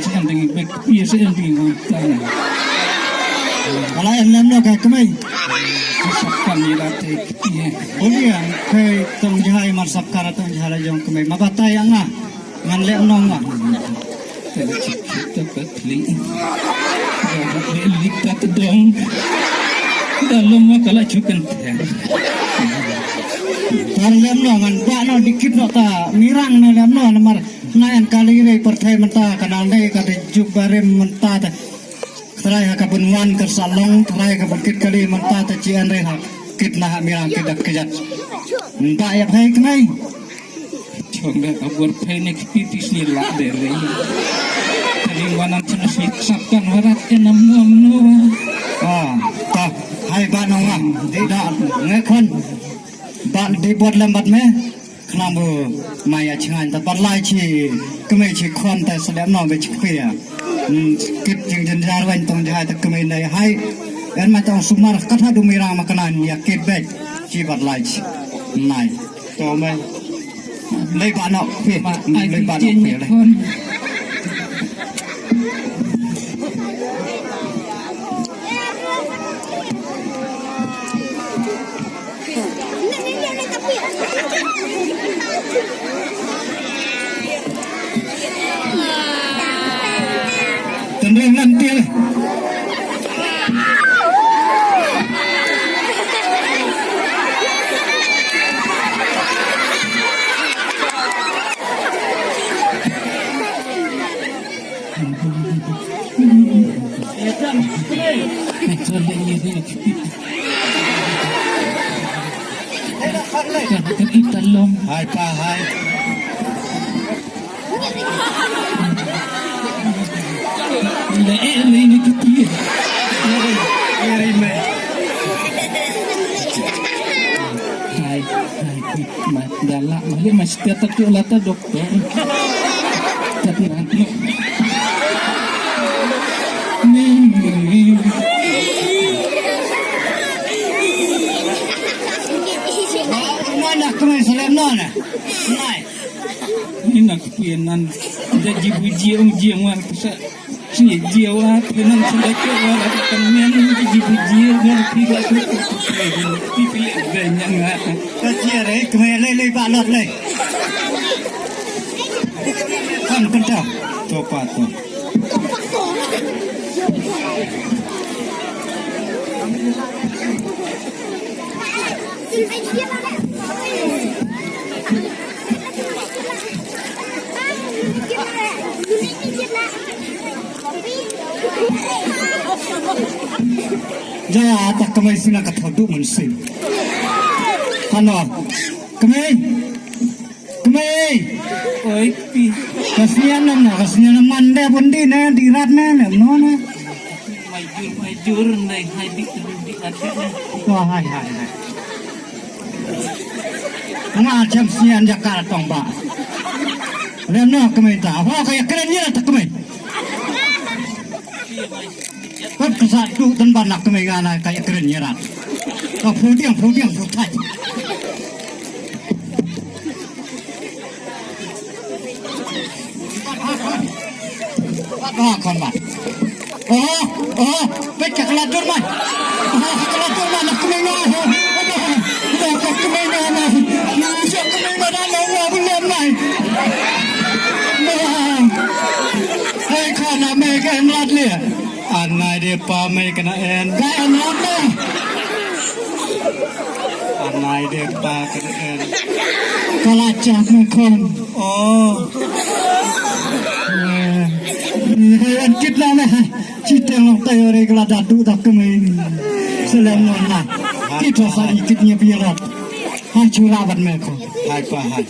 sekarang dengan baik biasa yang dengan tangan. Kalau em lem nó cái mấy Sabkan ni lah tak dia. Kemudian ke tong jahai marsap kara tong jahai jong ke ma bata yang ah ngan lem nong ah Kita berkeling. Jangan lihat dong. Dalam makalah cukan. Tar lem no ngan ba no dikit no ta mirang no lem no namar nayan kali ini pertai menta kanal dei kata juk barem menta ta Terai ka bunwan ke salong terai ka bukit kali menta ta cian reha kitna mirang kidak kejat ba ya hai kemai Coba kabur penek pipis ni lah dari. Tadi wanan cenas sabkan warat enam nuwa. ta hai ba no ngam tidak ngekon ba dibuat lambat me kenapa maya cengan tak berlai ci kemai ci kon ta sedap no be ci kuya kit jeng jenjar wan tong jahai tak kemai dai hai dan macam sumar kata dumirang makanan ya kit be ci berlai ci nai to me lấy bạn nọ phía lấy bạn nọ phía đây tendang nanti hai pa hai ini kita. Hai dalam malih masih kata tu lata doktor. Tapi nanti. mana kemai selem no na nai Ini nak pianan. Jadi bujian wal pasal. Sini jiwa penan sudah keluar akan men jadi bujian wal tidak pilih banyak ngah. kecil re kemai le balot le kan kencang coba tu Jaya tak kemai sini kat hadu mensin. Hano, kemai. Oi pi. Kasihan nama, kasihan mande bundi na dirat na no na. Majur nai hai di ada. Wah hai. Ngajam sian Jakarta tong ba. Leno kemai ta. Wah kayak kerennya tak kemai. Kau kesatu dan banak kemai ngana kayak kerennya rat. Kau pudiang putai. Kon mat. Pecah keladur man. Keladur man nak kemai ngana. Nak kemai ngana. Siap kemai ngana lawa belum mai. Hai kana mai ke mlat lia. Anai dia pa mai kena en. Gai anak dah. Anai dia pa kena en. Kalacak mai kon. Oh. An kit lah meh. Cita long tayo re kala dadu tak kemai. Selam non lah. Kita sari kitnya biarat. Hai curabat mai kon. Hai pa hai.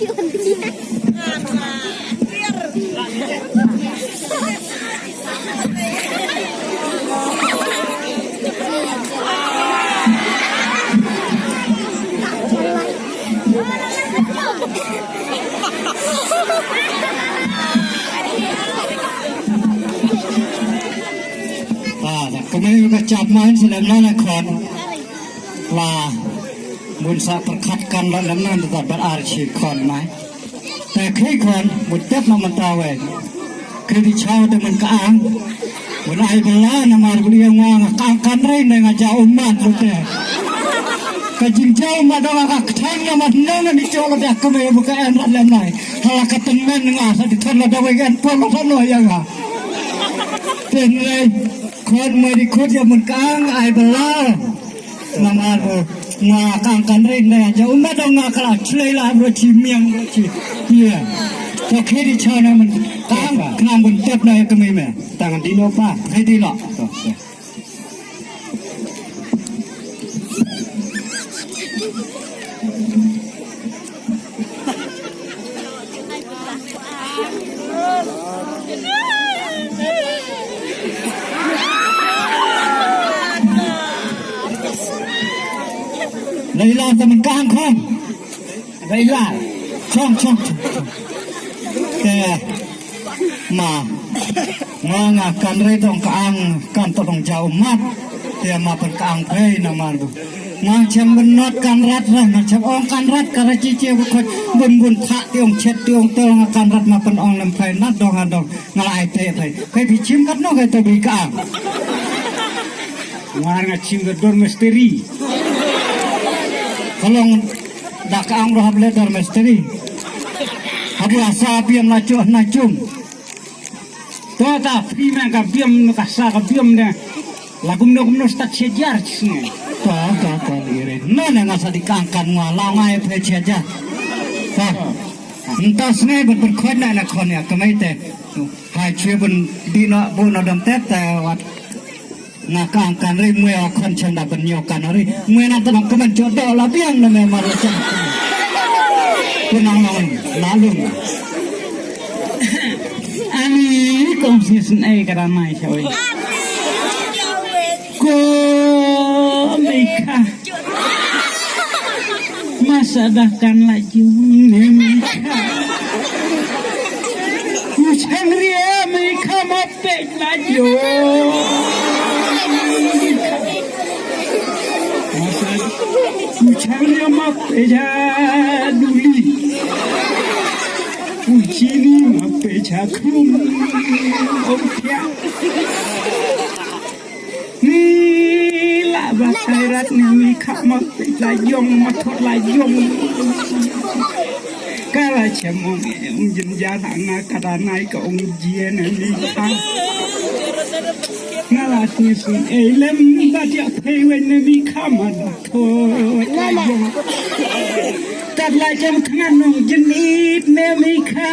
Kami kecap main selama nak kon lah bunsa perkatkan dalam nan tetap berarti kon mai. Tapi kon buat nama tahu di chau teman kaang mulai bela nama dia ngang kangkan rein dengan jauh umat betul kajing jauh madang agak tanya madang di jauh lebih kami bukan enak lemai kalau ketemen ngah di thon ada wegan polo thon yang ngah tenai kod mai di kod yang mengkang ai bela nama ngah kangkan rein dengan jauh madang ngah kalau celai lah berci miang berci iya Oke di sana men, kang kenang buntet na kami me, tangan di nopa, hai di lo. Laila teman kang kong, Laila, chong. mà ngà kan rei dong kaang kan to dong jauh mat dia ma pen kaang phei na man bu ngang chem ben not kan rat ra ngang chem ong kan rat kara chi che bu khot bun pha tiong chet tiong tong kan rat ma pen ong lem phei nat dong dong ngalai te phei pi chim kat no kai to bi kaang ngar nga chim ga dor misteri kolong da kaang ro hable dor misteri Abu asa biam na cum. Toh ta free man ka biam no kasa ka biam ne. Lagum no stat sejar sini. Ta ire. No ne ngasa dikangkan ngala ngai pe sejar. Ta. Entah sene ber khon na khon ya kamai te. Hai chue bun di no bu no dam te te wat. Na kangkan ri mue khon chen da ben nyokan ri. Mue na ta ka ben jodo la biang na me mar cha. Kunang lalu ani kongsisan ay karamay siya oy ko Mika masadakan laju Mika macam ria Mika mapek laju macam ria mapek jaduli Ujini mape jakrum opya ni laba khairat ni Mika mape layong mathot layong kala chemong jenjana na kadanai ka ong jien Mika ngala sin elem badia phewen Mika mathot layong Tad la jam khan nong jenit ne Mika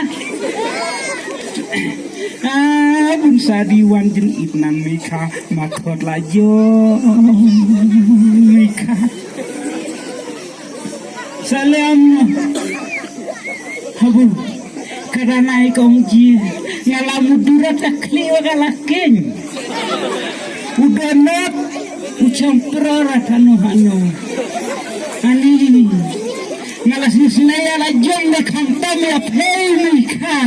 bun sadiwan jenit nan Mika makhot la jo Mika salam habu karanai kong ji ngala mudurat akli wala ken udanat ucam prarathanu hanu ani ngalas nisnaya la jong de khantam ya phei Mika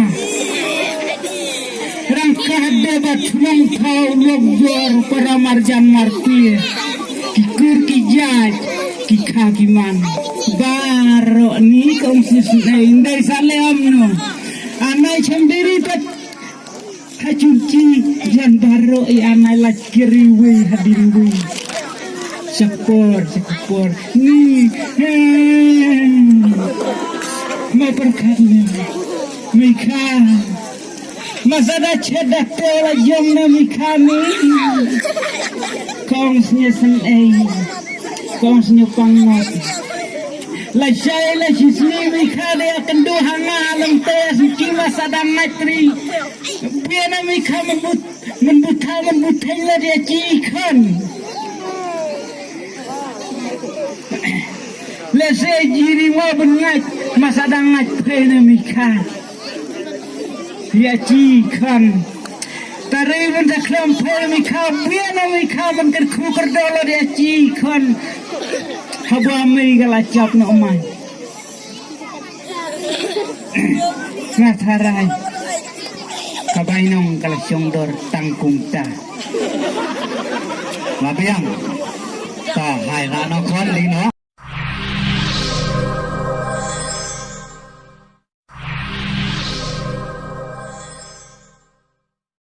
rangka debat nang thau logor paramarjan marti kikur ki jaj ki khagiman baro ni kong nisnaya indai salam no anai chandiri pat hajuci jan baro I anai la kiriwi hadiriwi Sepor ni mau perkara Mika masa dah cedak telah jom na Mika ni kongsnya senai kongsnya pangot la sisni Mika dia akan dua ngalam tes masa dah matri biar Mika membutlah dia cikan Lese jiri mo bengat masadang ngat pene Mika ya cikan tari men taklam pene Mika biana Mika men kerkuker dolar ya cikan haba Mika lacap no man ngatarai kabainong kalasyong dor tangkung ta mabiang ta hai la no kon